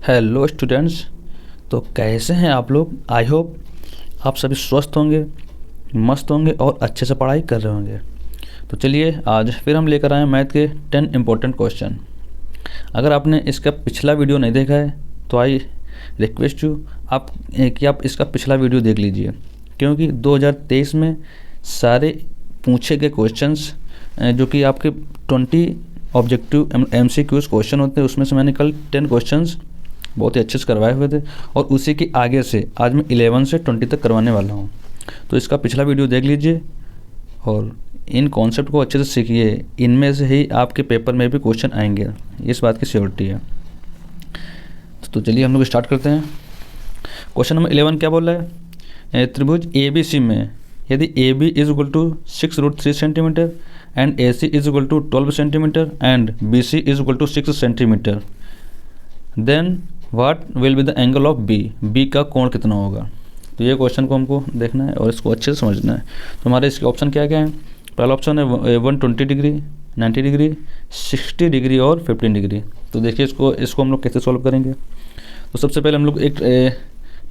Hello students. तो कैसे हैं आप लोग? आई होप आप सभी स्वस्थ होंगे, मस्त होंगे और अच्छे से पढ़ाई कर रहे होंगे। तो चलिए आज फिर हम लेकर आए हैं मैथ के 10 इम्पोर्टेंट क्वेश्चन। अगर आपने इसका पिछला वीडियो नहीं देखा है तो आई रिक्वेस्ट यू कि आप इसका पिछला वीडियो देख लीजिए, क्योंकि 2023 में सारे पूछे गए क्वेश्चंस जो कि आपके 20 ऑब्जेक्टिव MCQs क्वेश्चन होते हैं, उसमें से मैंने कल 10 क्वेश्चंस बहुत ही अच्छे से करवाए हुए थे और उसी के आगे से आज मैं 11 से 20 तक करवाने वाला हूँ। तो इसका पिछला वीडियो देख लीजिए और इन कॉन्सेप्ट को अच्छे से सीखिए। इनमें से ही आपके पेपर में भी क्वेश्चन आएंगे, इस बात की श्योरिटी है। तो चलिए हम लोग स्टार्ट करते हैं। क्वेश्चन नंबर 11 क्या बोल रहा है? त्रिभुज ABC में यदि AB is equal to 6√3 centimetre and AC is equal to 12 centimetre and BC is equal to 6 centimetre, then what will be the angle of B का कोण कितना होगा? तो ये क्वेश्चन को हमको देखना है और इसको अच्छे से समझना है। तो हमारे इसके ऑप्शन क्या क्या हैं? पहला ऑप्शन है 120 डिग्री, 90 डिग्री, 60 डिग्री और 15 डिग्री। तो देखिए इसको हम लोग कैसे सॉल्व करेंगे। तो सबसे पहले हम लोग एक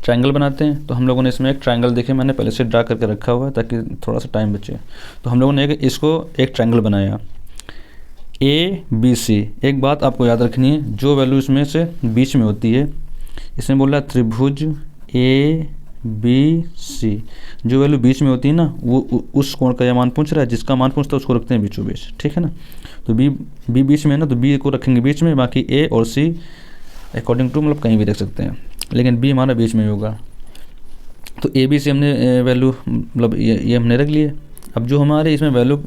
ट्रायंगल बनाते हैं। तो हम लोगों ने इसमें एक ट्रायंगल देखिए मैंने पहले से ड्रा करके रखा हुआ है ताकि थोड़ा सा टाइम बचे। तो हम लोगों ने इसको एक ट्रायंगल बनाया ABC। एक बात आपको याद रखनी है, जो वैल्यू इसमें से बीच में होती है, इसमें बोल रहा है त्रिभुज ABC, जो वैल्यू बीच में होती है ना वो उस कोण का यह मान पूछ रहा है, जिसका मान पूछता है उसको रखते हैं बीचों बीच, ठीक है ना। तो बी बीच में है ना, तो बी को रखेंगे बीच में, बाकी A और C अकॉर्डिंग टू मतलब कहीं भी रख सकते हैं, लेकिन बी हमारा बीच में होगा। तो ABC हमने वैल्यू मतलब ये हमने रख लिए। अब जो हमारे इसमें वैल्यू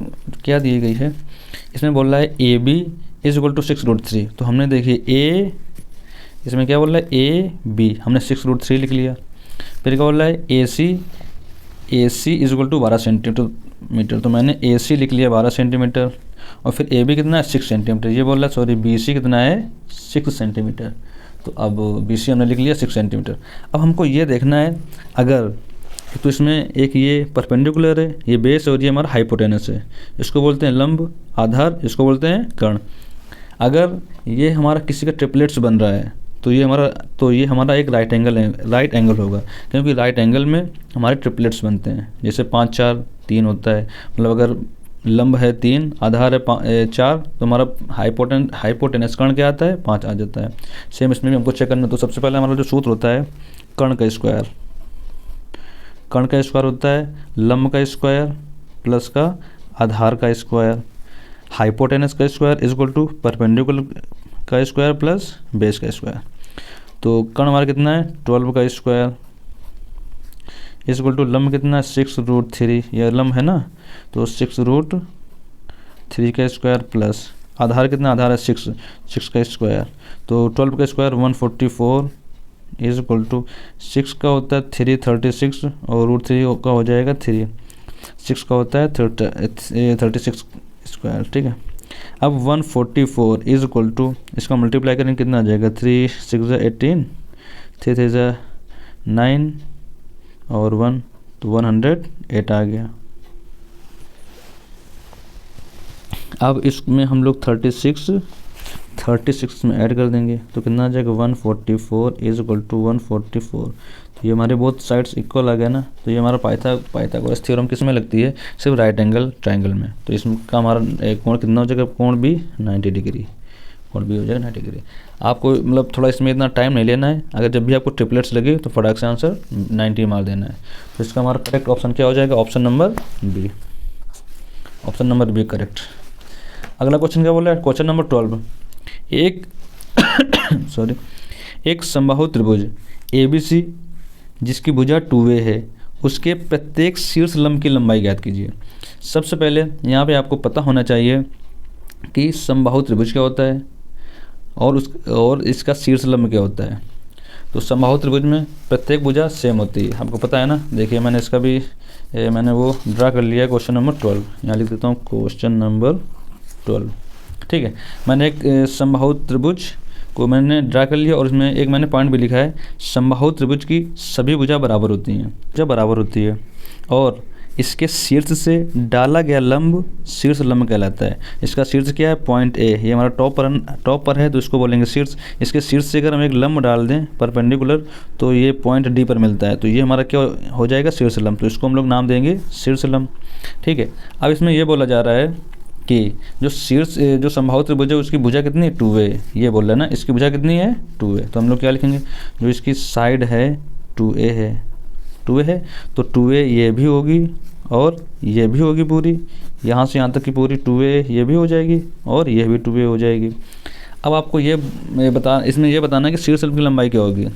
क्या दी गई है, इसमें बोल रहा है AB इज इक्वल टू 6√3। तो हमने देखिए A, इसमें क्या बोल रहा है AB, हमने 6√3 लिख लिया। फिर क्या बोल रहा है AC is equal to 12 centimetre, तो मैंने AC लिख लिया 12 सेंटीमीटर। और फिर AB कितना है 6 सेंटीमीटर, ये बोल रहा है सॉरी BC कितना है 6 सेंटीमीटर। तो अब BC हमने लिख लिया 6 सेंटीमीटर। अब हमको ये देखना है, अगर तो इसमें एक ये परपेंडिकुलर है, ये बेस, और ये हमारा हाइपोटेनस है। इसको बोलते हैं लंब, आधार, इसको बोलते हैं कर्ण। अगर ये हमारा किसी का ट्रिपलेट्स बन रहा है तो ये हमारा एक राइट एंगल होगा, क्योंकि राइट एंगल में हमारे ट्रिपलेट्स बनते हैं। जैसे 5 4 3 होता है, मतलब अगर लंब है 3, आधार है 4, तो हमारा हाइपोटेनस कर्ण क्या आता है 5 आ जाता है। सेम इसमें भी हमको चेक करना। तो सबसे पहले हमारा जो सूत्र होता है कर्ण का स्क्वायर, कर्ण का स्क्वायर होता है लंब का स्क्वायर प्लस का आधार का स्क्वायर, हाइपोटेनस का square is equal to perpendicular का स्क्वायर प्लस बेस का स्क्वायर। तो कर्ण हमारा कितना है 12 का स्क्वायर इज इक्वल टू लंब कितना है 6√3, यह लंब है ना, तो 6√3 का स्क्वायर प्लस आधार कितना, आधार है 6 का स्क्वायर, तो 12 का स्क्वायर 144 इज इक्वल टू 6 का होता है 336 और √3 का हो जाएगा 3, 6 का होता है 36 स्क्वायर, ठीक है। अब 144 इज इक्वल टू, इसका मल्टीप्लाई करेंगे कितना आ जाएगा 3 6 18, 3 3 9 और 1, तो 108 आ गया। अब इसमें हम लोग 36 में ऐड कर देंगे तो कितना आ जाएगा 144 इज इक्वल टू 144। तो ये हमारे बोथ साइड्स इक्वल आ गया ना। तो ये हमारा पाइथागोरस थ्योरम किस में लगती है, सिर्फ राइट एंगल ट्रायंगल में। तो इसका हमारा कोण कितना हो जाएगा, कोण भी 90 डिग्री, कोण भी हो जाएगा 90 डिग्री। आपको मतलब थोड़ा इसमें इतना टाइम नहीं लेना है, अगर जब भी आपको ट्रिपलेट्स लगे तो फटाक से आंसर 90 मार देना है। तो इसका हमारा करेक्ट ऑप्शन क्या हो जाएगा, option number B, option number B correct. अगला क्वेश्चन क्या बोल रहा है, क्वेश्चन नंबर 12, एक समबाहु त्रिभुज ABC जिसकी भुजा 2a है, उसके प्रत्येक शीर्ष लंब की लंबाई ज्ञात कीजिए। सबसे पहले यहाँ पे आपको पता होना चाहिए कि समबाहु त्रिभुज क्या होता है और इसका शीर्ष लंब क्या होता है। तो समबाहु त्रिभुज में प्रत्येक भुजा सेम होती है, आपको पता है ना। देखिए मैंने इसका भी मैंने वो ड्रा कर लिया, क्वेश्चन नंबर 12, यहाँ लिख देता हूँ क्वेश्चन नंबर 12, ठीक है। मैंने एक समबाहु त्रिभुज को मैंने ड्रा कर लिया और इसमें एक मैंने पॉइंट भी लिखा है, समबाहु त्रिभुज की सभी भुजा बराबर होती हैं, भुजा बराबर होती है और इसके शीर्ष से डाला गया लंब शीर्ष लंब कहलाता है। इसका शीर्ष क्या है, पॉइंट ए, ये हमारा टॉप पर है तो इसको बोलेंगे शीर्ष। इसके शीर्ष से अगर हम एक लंब डाल दें परपेंडिकुलर तो ये पॉइंट डी पर मिलता है, तो ये हमारा क्या हो जाएगा, शीर्ष लंब। तो इसको हम लोग नाम देंगे शीर्ष लंब। ठीक है, अब इसमें ये बोला जा रहा है कि जो संभावित त्रिभुज है उसकी भुजा कितनी है, 2a, ये बोल रहा है ना, इसकी भुजा कितनी है, 2a। तो हम लोग क्या लिखेंगे, जो इसकी साइड है 2a है तो 2a ये भी होगी और ये भी होगी पूरी, यहाँ से यहाँ तक की पूरी 2a ये भी हो जाएगी और ये भी 2a हो जाएगी। अब आपको इसमें ये बताना है कि शीर्ष लंब की लंबाई क्या होगी।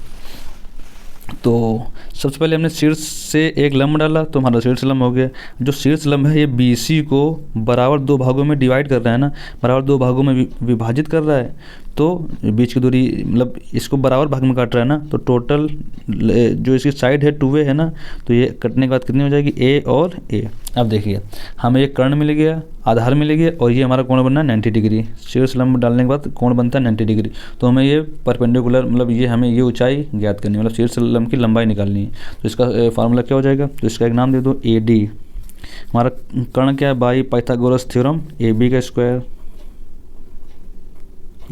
तो सबसे पहले हमने शीर्ष से एक लंब डाला तो हमारा शीर्ष लंब हो गया। जो शीर्ष लंब है ये BC को बराबर 2 भागों में डिवाइड कर रहा है ना, बराबर 2 भागों में विभाजित कर रहा है, तो बीच की दूरी मतलब इसको बराबर भाग में काट रहा है ना, तो टोटल जो इसकी साइड है 2a है ना, तो ये कटने के बाद कितनी हो जाएगी, a और a। अब देखिए हमें एक कर्ण मिल गया, आधार मिल गया और ये हमारा कोण बनना है 90 डिग्री। शीर्ष लंब डालने के बाद कोण बनता है 90 डिग्री। तो हमें ये परपेंडिकुलर मतलब ये हमें ये ऊंचाई ज्ञात करनी है, मतलब शीर्ष लंब की लंबाई निकालनी है। तो इसका फार्मूला क्या हो जाएगा, तो इसका एक नाम दे दो AD। हमारा कर्ण क्या है, बाई पाइथागोरस थ्योरम, AB का square,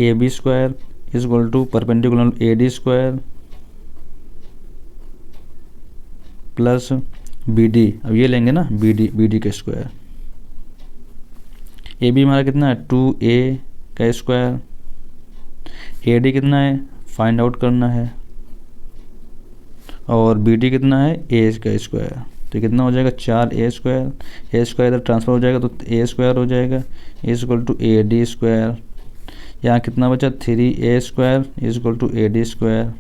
AB square is equal to perpendicular AD square plus BD। अब ये लेंगे ना BD का स्क्वायर। AB हमारा कितना है, 2a का स्क्वायर, AD कितना है फाइंड आउट करना है, और BD कितना है a का स्क्वायर। तो कितना हो जाएगा, 4a स्क्वायर, a स्क्वायर इधर ट्रांसफर हो जाएगा तो a स्क्वायर हो जाएगा is equal to AD square. यहाँ कितना बचा, 3a square is equal to AD square.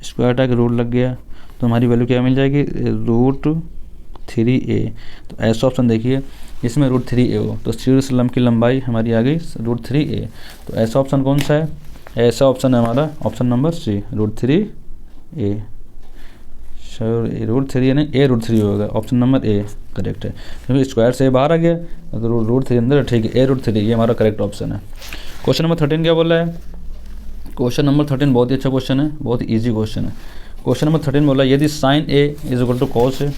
Square का रूट लग गया तो हमारी वैल्यू क्या मिल जाएगी, √3a। तो ऐसा ऑप्शन देखिए इसमें √3a हो तो शीर्ष लंब की लंबाई हमारी आ गई √3a। तो ऐसा ऑप्शन कौन सा है, ऐसा ऑप्शन है हमारा ऑप्शन नंबर C, √3a। √3 नहीं a√3 होगा, ऑप्शन नंबर A करेक्ट है, क्योंकि स्क्वायर से बाहर आ गया तो √3 अंदर, ठीक है, a√3 ये हमारा करेक्ट ऑप्शन है। क्वेश्चन नंबर 13 क्या बोला है, क्वेश्चन नंबर 13 बहुत ही अच्छा क्वेश्चन है, बहुत ईजी क्वेश्चन है। क्वेश्चन नंबर 13 बोला यदि sin A is equal to cos A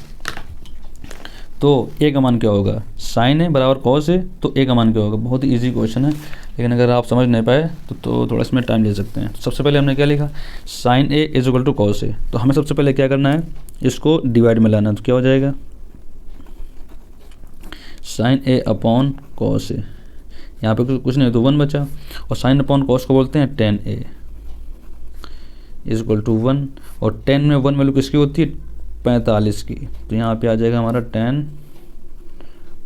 तो A का मान क्या होगा, sin A बराबर cos A तो A का मान क्या होगा। बहुत ही ईजी क्वेश्चन है, लेकिन अगर आप समझ नहीं पाए तो थोड़ा इसमें टाइम ले सकते हैं। सबसे पहले हमने क्या लिखा, sin A is equal to cos A। तो हमें सबसे पहले क्या करना है, इसको डिवाइड में लाना, तो क्या हो जाएगा, sin A upon cos A। यहाँ पे कुछ नहीं तो 1 बचा, और sin अपॉन cos को बोलते हैं tan A is equal to 1, और tan में 1 वैल्यू किसकी होती है, 45 की। तो यहाँ पे आ जाएगा हमारा tan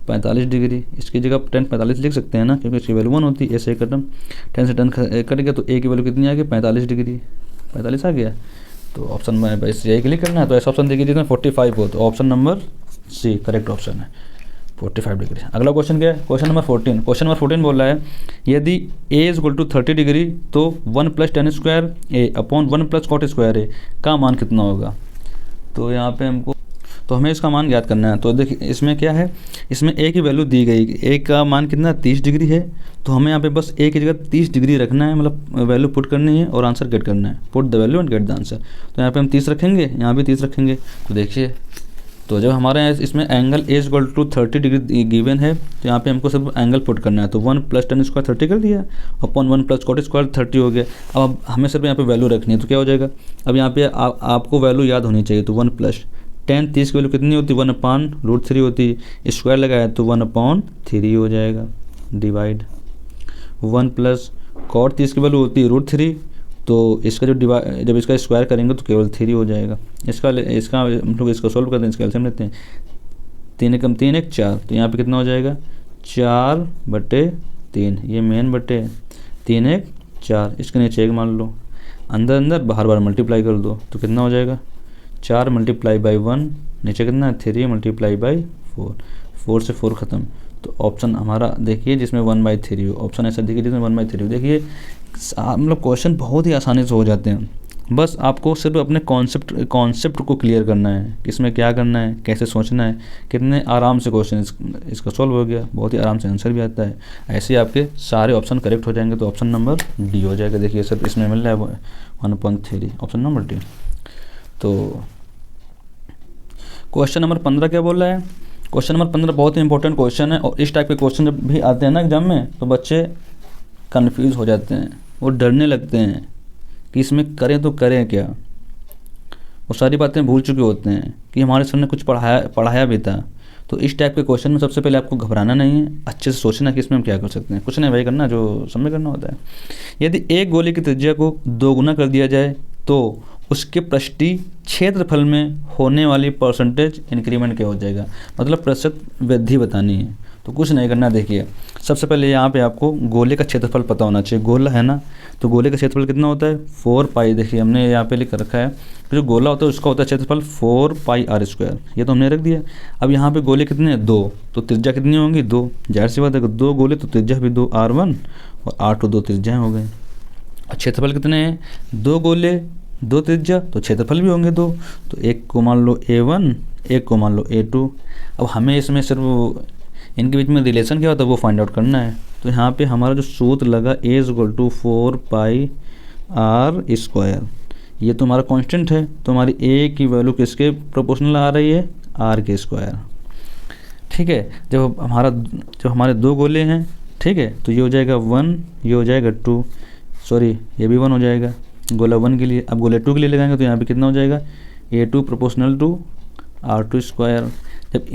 45 डिग्री। इसकी जगह tan 45 लिख सकते हैं ना, क्योंकि इसकी वैल्यू 1 होती है। ऐसे कटम tan से tan कट गया तो A की वैल्यू कितनी आ गई, 45 डिग्री, 45 आ गया। तो ऑप्शन में बस यही क्लिक करना है। तो ऐसा ऑप्शन देखिए जिसमें 45 हो, तो option number C correct option है, 45 डिग्री। अगला क्वेश्चन क्या है, क्वेश्चन नंबर 14। क्वेश्चन नंबर 14 बोल रहा है यदि A is equal to 30 degree तो 1 + tan square A upon 1 + cot square A का मान कितना होगा। तो यहाँ पे हमें इसका मान ज्ञात करना है। तो देखिए इसमें क्या है, इसमें A की वैल्यू दी गई, A का मान कितना 30 डिग्री है, तो हमें यहाँ पे बस A की जगह 30 डिग्री रखना है, मतलब वैल्यू पुट करनी है और आंसर गेट करना है, put the value and get the answer. तो यहाँ पे हम 30 रखेंगे, यहाँ भी 30 रखेंगे। तो देखिए तो जब हमारे यहाँ इसमें angle A is equal to 30 degree given है, तो यहाँ पे हमको सिर्फ एंगल पुट करना है। तो 1 + tan स्क्वायर 30 कर दिया, अपॉन 1 + cot स्क्वायर 30 हो गया। अब हमें सिर्फ यहाँ पे वैल्यू रखनी है, तो क्या हो जाएगा, अब यहाँ पे आपको वैल्यू याद होनी चाहिए। तो 1 + tan 30 की वैल्यू कितनी होती है, 1/√3 होती है। स्क्वायर लगाया तो 1/3 हो जाएगा, डिवाइड 1 + cot 30 की वैल्यू होती है √3, तो इसका जब इसका स्क्वायर करेंगे तो केवल 3 हो जाएगा। इसका हम लोग इसको सोल्व करते हैं, इसका एलसीएम लेते हैं, 3 × 3 = 4। तो यहाँ पे कितना हो जाएगा, 4/3, ये मेन बटे 3 × 4, इसके नीचे 1 मान लो, अंदर बाहर मल्टीप्लाई कर दो, तो कितना हो जाएगा, 4 × 1, नीचे कितना है 3 × 4, 4 से 4 ख़त्म। तो ऑप्शन हमारा देखिए जिसमें 1/3 हो, ऑप्शन ऐसा देखिए जिसमें 1/3 हो। देखिए मतलब क्वेश्चन बहुत ही आसानी से हो जाते हैं, बस आपको सिर्फ अपने कॉन्सेप्ट को क्लियर करना है कि इसमें क्या करना है, कैसे सोचना है। कितने आराम से क्वेश्चन इसका सॉल्व हो गया, बहुत ही आराम से आंसर भी आता है। ऐसे ही आपके सारे ऑप्शन करेक्ट हो जाएंगे, तो ऑप्शन नंबर D हो जाएगा। देखिए सिर्फ इसमें मिल रहा है 1/3, ऑप्शन नंबर D। तो क्वेश्चन नंबर 15 क्या बोल रहा है? क्वेश्चन नंबर 15 बहुत ही इंपॉर्टेंट क्वेश्चन है, और इस टाइप के क्वेश्चन जब भी आते हैं ना एग्जाम में तो बच्चे कन्फ्यूज़ हो जाते हैं, वो डरने लगते हैं कि इसमें करें तो करें क्या। वो सारी बातें भूल चुके होते हैं कि हमारे सर ने कुछ पढ़ाया भी था। तो इस टाइप के क्वेश्चन में सबसे पहले आपको घबराना नहीं है, अच्छे से सोचना कि इसमें हम क्या कर सकते हैं। कुछ नहीं भाई करना, जो समय करना होता है। यदि एक गोले की त्रिज्या को दोगुना कर दिया जाए तो उसके पृष्ठीय क्षेत्रफल में होने वाली परसेंटेज इंक्रीमेंट क्या हो जाएगा, मतलब प्रतिशत वृद्धि बतानी है। तो कुछ नहीं करना, देखिए सबसे पहले यहाँ पे आपको गोले का क्षेत्रफल पता होना चाहिए। गोला है ना, तो गोले का क्षेत्रफल कितना होता है 4 पाई। देखिए हमने यहाँ पे लिख रखा है, तो जो गोला होता है उसका होता है क्षेत्रफल 4 पाई आर स्क्वायर, ये तो हमने रख दिया। अब यहाँ पे गोले कितने हैं 2, तो त्रिज्या कितनी होंगी 2। जाहिर सी बात है 2 गोले तो त्रिज्या भी 2 R1 और R2 2 त्रिज्याएँ हो गई। और क्षेत्रफल कितने हैं 2 गोले 2 त्रिज्या, तो क्षेत्रफल भी होंगे 2। तो एक को मान लो A1, एक को मान लो A2। अब हमें इसमें सिर्फ इनके बीच में रिलेशन क्या होता है वो फाइंड आउट करना है। तो यहाँ पे हमारा जो सूत्र लगा A = 4 पाई आर स्क्वायर, ये तो हमारा कांस्टेंट है, तो हमारी A की वैल्यू किसके प्रोपोर्शनल आ रही है R के स्क्वायर। ठीक है, जब हमारे 2 गोले हैं, ठीक है, तो ये हो जाएगा 1, ये हो जाएगा 2, सॉरी ये भी 1 हो जाएगा गोला 1 के लिए। अब गोले 2 के लिए लगाएंगे तो यहाँ पे कितना हो जाएगा A2 proportional to R2 square.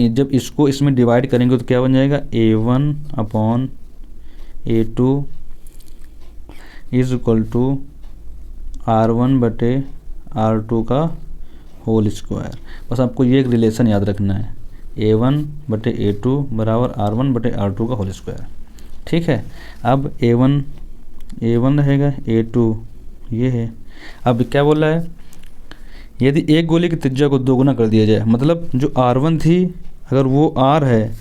जब इसको इसमें डिवाइड करेंगे तो क्या बन जाएगा A1/A2 = R1/R2 का होल स्क्वायर। बस आपको ये एक रिलेशन याद रखना है, A1/A2 बराबर R1/R2 का होल स्क्वायर। ठीक है, अब A1 रहेगा, A2 ये है। अब क्या बोल रहा है, यदि एक गोले की त्रिज्या को दोगुना कर दिया जाए, मतलब जो R1 थी अगर वो R है,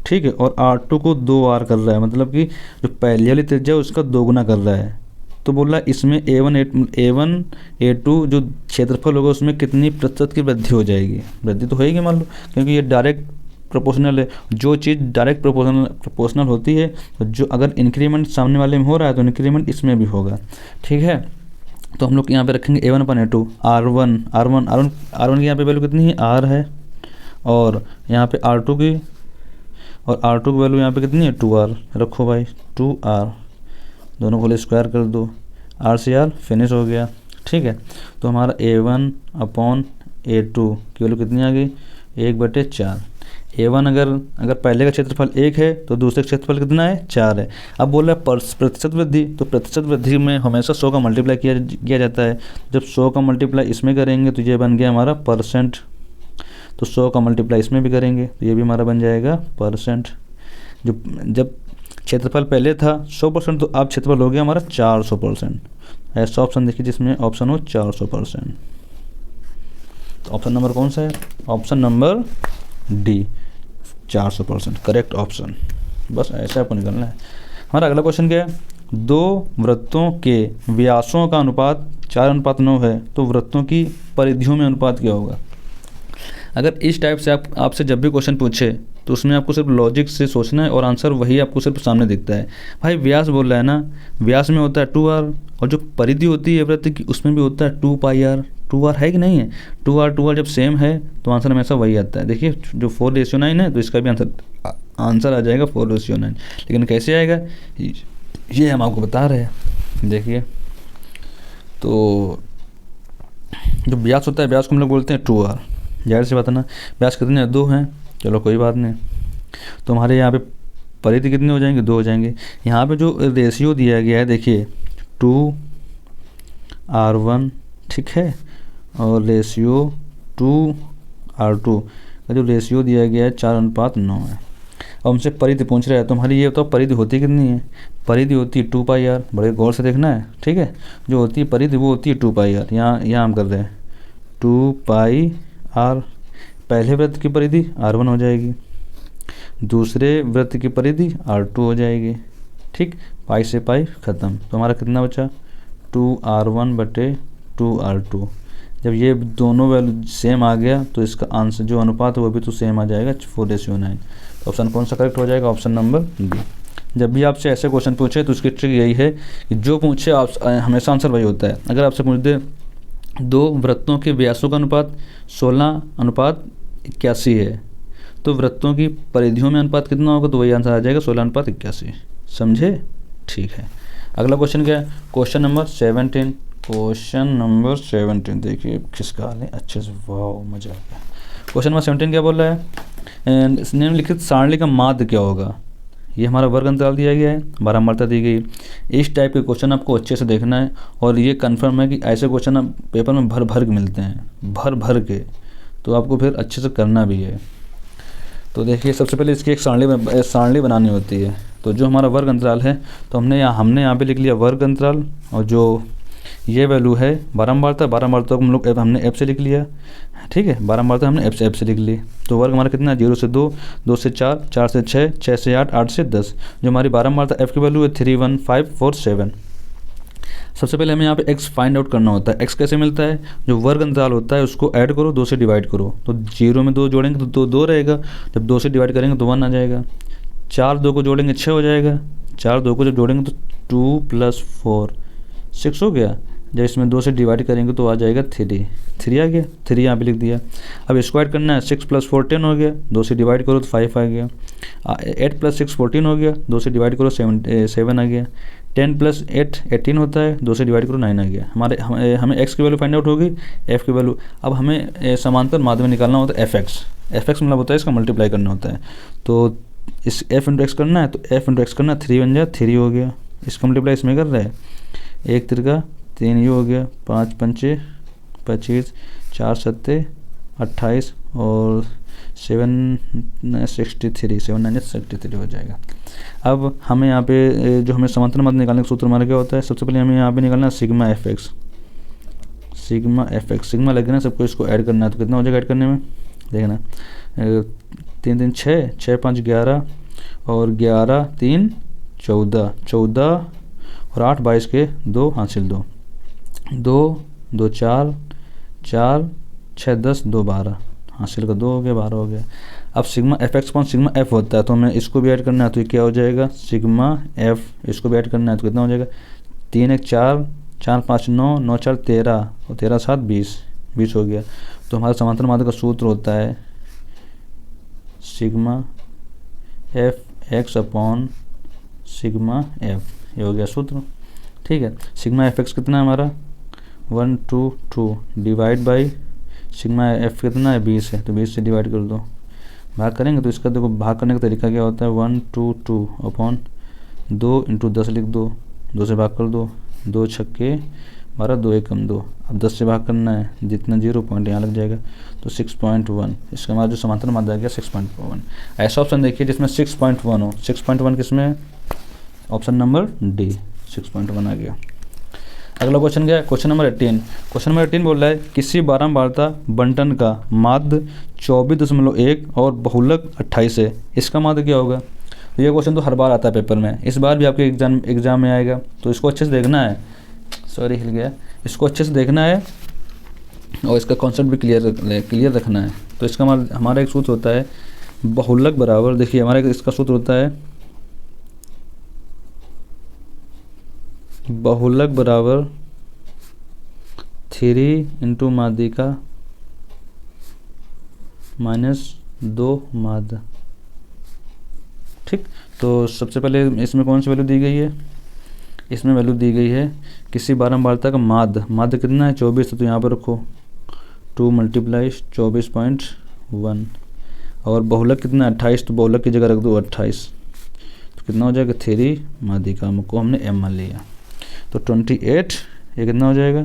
ठीक है, और R2 को 2R कर रहा है, मतलब कि जो पहली वाली त्रिज्या उसका दोगुना कर रहा है, तो बोल रहा है इसमें A1 A2 जो क्षेत्रफल होगा उसमें कितनी प्रतिशत की वृद्धि हो जाएगी। वृद्धि तो होएगी मान लो, क्योंकि ये डायरेक्ट प्रोपोर्शनल है। जो चीज़ डायरेक्ट प्रोपोर्शनल होती है, तो जो अगर इंक्रीमेंट सामने वाले में हो रहा है तो इंक्रीमेंट इसमें भी होगा। ठीक है, तो हम लोग यहाँ पे रखेंगे A1/A2 R1 की यहाँ पे वैल्यू कितनी है R है, और यहाँ पे R2 की वैल्यू यहाँ पे कितनी है 2R। रखो भाई 2R, दोनों को स्क्वायर कर दो, R से R फिनिश हो गया। ठीक है, तो हमारा A1/A2 की वैल्यू कितनी आ गई 1/4। A1 अगर पहले का क्षेत्रफल 1 है तो दूसरे क्षेत्रफल कितना है 4 है। अब बोल रहा है प्रतिशत वृद्धि, तो प्रतिशत वृद्धि में हमेशा 100 का मल्टीप्लाई किया जाता है। जब 100 का मल्टीप्लाई इसमें करेंगे तो ये बन गया हमारा %। तो 100 का मल्टीप्लाई इसमें भी करेंगे तो ये भी हमारा बन जाएगा %। जब क्षेत्रफल पहले था 100%, तो अब क्षेत्रफल हो गया हमारा 400%। ऐसा ऑप्शन देखिए जिसमें ऑप्शन हो 400%। तो ऑप्शन नंबर कौन सा है, option number D 400% correct option. बस ऐसा आपको निकलना है। हमारा अगला क्वेश्चन क्या है, 2 वृत्तों के व्यासों का अनुपात 4:9 है, तो वृत्तों की परिधियों में अनुपात क्या होगा। अगर इस टाइप से आपसे जब भी क्वेश्चन पूछे तो उसमें आपको सिर्फ लॉजिक से सोचना है और आंसर वही आपको सिर्फ सामने दिखता है। भाई व्यास बोल रहा है ना, व्यास में होता है 2R, और जो परिधि होती है वृत्त की उसमें भी होता है 2 पाई R। 2R है कि नहीं है, 2R जब सेम है तो आंसर हमेशा वही आता है। देखिए जो 4:9 है तो इसका भी आंसर आ जाएगा 4:9। लेकिन कैसे आएगा ये हम आपको बता रहे हैं। देखिए तो जो व्यास होता है, व्यास को हम लोग बोलते हैं 2R। जाहिर सी बात है ना, व्यास कितने 2 हैं, चलो कोई बात नहीं। तो हमारे यहाँ पे परिधि कितनी हो जाएंगे 2 हो जाएंगे। यहाँ पे जो रेशियो दिया गया है देखिए 2R1, ठीक है, और रेशियो 2R2 का जो रेशियो दिया गया है 4:9 है। अब हमसे परिधि पूछ रहा है, तो हमारी ये बताओ परिधि होती कितनी है। परिधि होती है 2 पाई R, बड़े गौर से देखना है। ठीक है, जो होती है परिधि वो होती है 2 पाई R। यहाँ हम कर रहे हैं 2 पाई R। पहले वृत्त की परिधि R1 हो जाएगी, दूसरे वृत्त की परिधि R2 हो जाएगी। ठीक, पाई से पाई ख़त्म। तो हमारा कितना बचा 2R1/2R2। जब ये दोनों वैल्यू सेम आ गया तो इसका आंसर जो अनुपात है वो भी तो सेम आ जाएगा 4:9। तो ऑप्शन कौन सा करेक्ट हो जाएगा, ऑप्शन नंबर बी। जब भी आपसे ऐसे क्वेश्चन पूछे तो उसकी ट्रिक यही है कि जो पूछे आप हमेशा आंसर वही होता है। अगर आपसे पूछ दे 2 वृत्तों के व्यासों का अनुपात 16:9 81 है, तो वृत्तों की परिधियों में अनुपात कितना होगा, तो वही आंसर आ जाएगा 16:81। समझे? ठीक है। अगला क्वेश्चन क्या है, क्वेश्चन नंबर 17। क्वेश्चन नंबर 17 देखिए किसका हाल है अच्छे से, वाह मजा आ गया। क्वेश्चन नंबर 17 क्या बोल रहा है, निम्नलिखित सारणी का माध्य क्या होगा। ये हमारा वर्ग अंतराल दिया गया है, बारंबारता दी गई। इस टाइप के क्वेश्चन आपको अच्छे से देखना है, और ये कंफर्म है कि ऐसे क्वेश्चन आप पेपर में भर भर के मिलते हैं, भर भर के, तो आपको फिर अच्छे से करना भी है। तो देखिए सबसे पहले इसकी एक सारणी बनानी होती है। तो जो हमारा वर्ग अंतराल है, तो हमने यहाँ पे लिख लिया वर्ग अंतराल, और जो ये वैल्यू है बारंबारता को हम लोग हमने एफ से लिख लिया, ठीक है। बारंबारता हमने एफ से लिख ली। तो वर्ग हमारा कितना है, 0 से 2, 2 से 4, 4 से 6, 6 से 8, 8 से 10। जो हमारी बारंबारता एफ की वैल्यू है 31547। सबसे पहले हमें यहाँ पे x फाइंड आउट करना होता है। x कैसे मिलता है, जो वर्ग अंतराल होता है उसको ऐड करो, 2 से डिवाइड करो, तो 0 में 2 जोड़ेंगे तो 2 रहेगा, जब 2 से डिवाइड करेंगे तो 1 आ जाएगा। 4 2 को जोड़ेंगे 6 हो जाएगा, 4 2 को जब जोड़ेंगे तो 2 + 4 6 हो गया। जब इसमें 2 से डिवाइड करेंगे तो आ जाएगा 3 आ गया, 3 यहाँ पे लिख दिया। अब इसको ऐड करना है, 6 + 4 10 हो गया, 2 से डिवाइड करो तो 5 आ गया। 8 + 6 14 हो गया, 2 से डिवाइड करो 7 आ गया। 10 + 8 18 होता है, 2 से डिवाइड करो 9 आ गया। हमें x की वैल्यू फाइंड आउट होगी, f की वैल्यू। अब हमें समांतर माध्य में निकालना होता है fx मतलब होता है इसका मल्टीप्लाई करना होता है। तो इस f × x करना है, तो f × x करना, 3 बन जाए 3 हो गया। इसका मल्टीप्लाई इसमें कर रहे हैं, 1 3 3 ये हो गया, 5 5 25, 4 7 28 और 7 63, 7 9 63 हो जाएगा। अब हमें यहाँ पे जो हमें समांतर माध्य निकालने का सूत्र हमारा क्या होता है, सबसे पहले हमें यहाँ पे निकालना है सिग्मा एफ एक्स। सिग्मा लगे ना सबको, इसको ऐड करना है, तो कितना हो जाएगा ऐड करने में, देखना 3 3 6, 6 5 11 और 11 3 14, 14 और 8 22 के 2 हासिल 2 2 2 4 4 6 10 2 12 हासिल का 2 हो गया, 12 हो गया। अब सिग्मा एफ एक्स कौन सिग्मा एफ होता है, तो हमें इसको भी ऐड करना है, तो ये क्या हो जाएगा सिग्मा एफ, इसको भी ऐड करना है, तो कितना हो जाएगा 3 1 4 4 5 9 9 4 13 और 13 7 20 हो गया। तो हमारा समांतर माध्य का सूत्र होता है sigma F x upon sigma F, ये हो गया सूत्र, ठीक है। सिग्मा एफ एक्स कितना है हमारा 1 2 2 डिवाइड बाई सिग्मा एफ कितना है 20 है, तो 20 से डिवाइड कर दो, भाग करेंगे तो इसका देखो भाग करने का तरीका क्या होता है 1 2 2 अपॉन 2 × 10 लिख दो, 2 से भाग कर दो, 2 छक्के 12 2 1 कम 2। अब 10 से भाग करना है, जितना 0 पॉइंट यहाँ लग जाएगा, तो 6.1। इसका हमारा जो समांतर माध्य आ गया 6.1। ऐसा ऑप्शन देखिए जिसमें 6.1 हो, 6.1 किसमें है, ऑप्शन नंबर डी 6.1 आ गया। अगला क्वेश्चन क्या है, क्वेश्चन नंबर 18। क्वेश्चन नंबर 18 बोल रहा है किसी बारंबारता बंटन का माध्य 24.1 और बहुलक 28 है, इसका माध्य क्या होगा। तो ये क्वेश्चन तो हर बार आता है पेपर में, इस बार भी आपके एग्जाम में आएगा, तो इसको अच्छे से देखना है, सॉरी हिल गया, इसको अच्छे से देखना है और इसका कॉन्सेप्ट भी क्लियर रखना है। तो इसका हमारा एक सूत्र होता है बहुलक बराबर, देखिए हमारा इसका सूत्र होता है बहुलक बराबर 3 × माध्यिका -2 माध्य, ठीक। तो सबसे पहले इसमें कौन सी वैल्यू दी गई है, इसमें वैल्यू दी गई है किसी बारंबारता का माध्य कितना है 24, तो यहाँ पर रखो 2 × 24.1 और बहुलक कितना है 28, तो बहुलक की जगह रख दो 28, तो कितना हो जाएगा 3 माध्यिका को हमने m मान लिया, तो 28 ये कितना हो जाएगा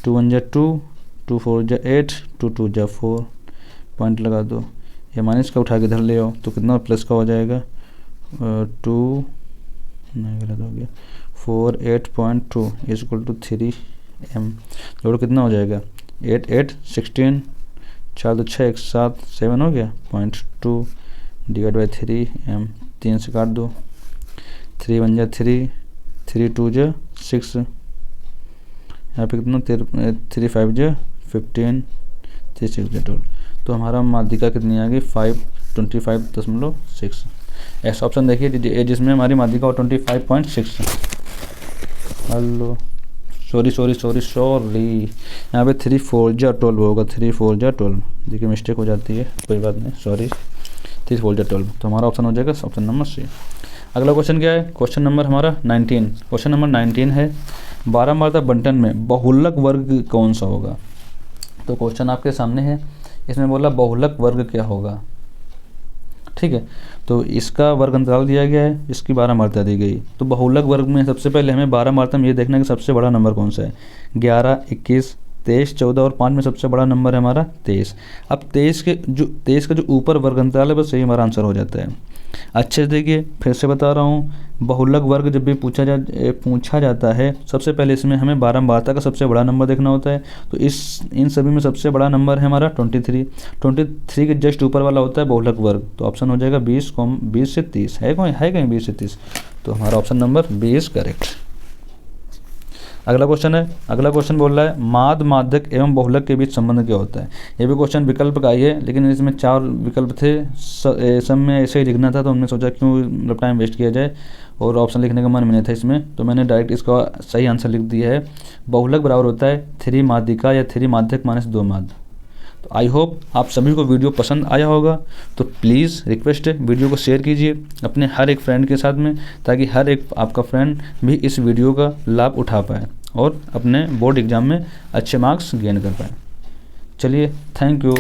2 1 जा 2 2 4 जा 8 2 2 जा 4 पॉइंट लगा दो, ये माइनस का उठा के इधर ले आओ, तो कितना प्लस का हो जाएगा 2 नहीं गलत हो गया 4 8.2 = 3m, जोड़ो कितना हो जाएगा 8 8 16 4 2 6 1 7 7 हो गया 0.2 डिवाइड बाई 3m, 3 से काट दो, 3 1 जा 3 3 2 जा 6, यहाँ पे कितना 3 5 जा 15 3 6 जा 12, तो हमारा माध्यिका कितनी आ गई 25.6। ऐसा ऑप्शन देखिए जिसमें हमारी माध्यिका 25.6। हेलो सॉरी यहाँ पे 3 4 जा 12 होगा, 3 4 जा 12। देखिए मिस्टेक हो जाती है, कोई बात नहीं, सॉरी। 3 4 जा 12, तो हमारा ऑप्शन हो जाएगा ऑप्शन नंबर सी। अगला क्वेश्चन क्या है, क्वेश्चन नंबर हमारा 19। क्वेश्चन नंबर 19 है 12 मात्रा बंटन में बहुलक वर्ग कौन सा होगा। तो क्वेश्चन आपके सामने है, इसमें बोला बहुलक वर्ग क्या होगा, ठीक है। तो इसका वर्ग अंतराल दिया गया है, इसकी 12 मात्रा दी गई। तो बहुलक वर्ग में सबसे पहले हमें 12 मात्रा में ये देखना है कि सबसे बड़ा नंबर कौन सा है। 11, 21, 23, 14 और 5 में सबसे बड़ा नंबर है हमारा 23। अब 23 का जो ऊपर वर्ग अंतराल है बस यही हमारा आंसर हो जाता है। अच्छे से देखिए, फिर से बता रहा हूँ, बहुलक वर्ग जब भी पूछा जाता है, सबसे पहले इसमें हमें 12 मात्रा का सबसे बड़ा नंबर देखना होता है। तो इन सभी में सबसे बड़ा नंबर है हमारा 23 के जस्ट ऊपर वाला होता है बहुलक वर्ग। तो ऑप्शन हो जाएगा 20 से 30 है कहीं 20 से 30। तो हमारा ऑप्शन नंबर 20 करेक्ट। अगला क्वेश्चन बोल रहा है माद माध्यक एवं बहुलक के बीच संबंध क्या होता है। ये भी क्वेश्चन विकल्प का ही है, लेकिन इसमें 4 विकल्प थे, सब में ऐसे ही लिखना था, तो हमने सोचा क्यों मतलब टाइम वेस्ट किया जाए, और ऑप्शन लिखने का मन भी नहीं था इसमें, तो मैंने डायरेक्ट इसका सही आंसर लिख दिया है। बहुलक बराबर होता है 3 माध्यिका या 3 माध्यक माइनस 2 माध्य। तो आई होप आप सभी को वीडियो पसंद आया होगा। तो प्लीज़ रिक्वेस्ट है, वीडियो को शेयर कीजिए अपने हर एक फ्रेंड के साथ में, ताकि हर एक आपका फ्रेंड भी इस वीडियो का लाभ उठा पाए और अपने बोर्ड एग्ज़ाम में अच्छे मार्क्स गेन कर पाए। चलिए, थैंक यू।